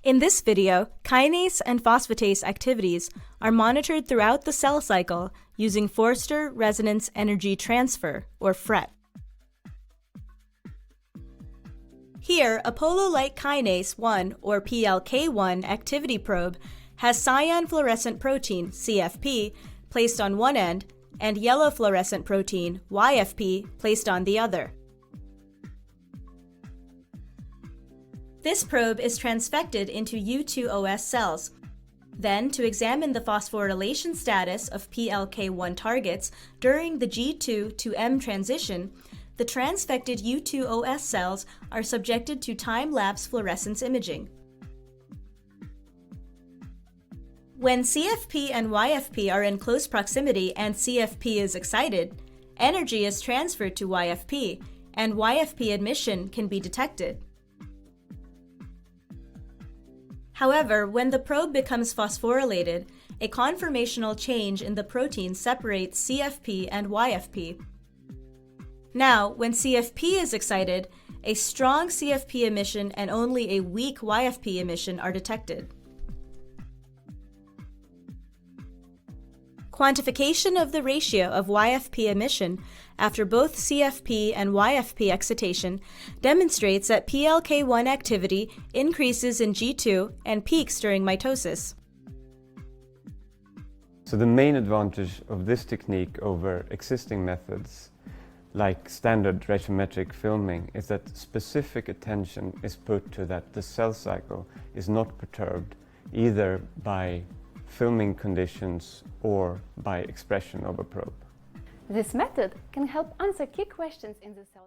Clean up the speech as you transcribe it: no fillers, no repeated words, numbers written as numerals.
In this video, kinase and phosphatase activities are monitored throughout the cell cycle using Forster Resonance Energy Transfer, or FRET. Here, a polo-like kinase 1, or PLK1 activity probe has cyan fluorescent protein, CFP, placed on one end, and yellow fluorescent protein, YFP, placed on the other. This probe is transfected into U2OS cells. Then, to examine the phosphorylation status of PLK1 targets during the G2 to M transition, the transfected U2OS cells are subjected to time-lapse fluorescence imaging. When CFP and YFP are in close proximity and CFP is excited, energy is transferred to YFP, and YFP emission can be detected. However, when the probe becomes phosphorylated, a conformational change in the protein separates CFP and YFP. Now, when CFP is excited, a strong CFP emission and only a weak YFP emission are detected. Quantification of the ratio of YFP emission after both CFP and YFP excitation demonstrates that PLK1 activity increases in G2 and peaks during mitosis. So the main advantage of this technique over existing methods, like standard ratiometric filming, is that specific attention is put to that the cell cycle is not perturbed either by filming conditions or by expression of a probe. This method can help answer key questions in the cell.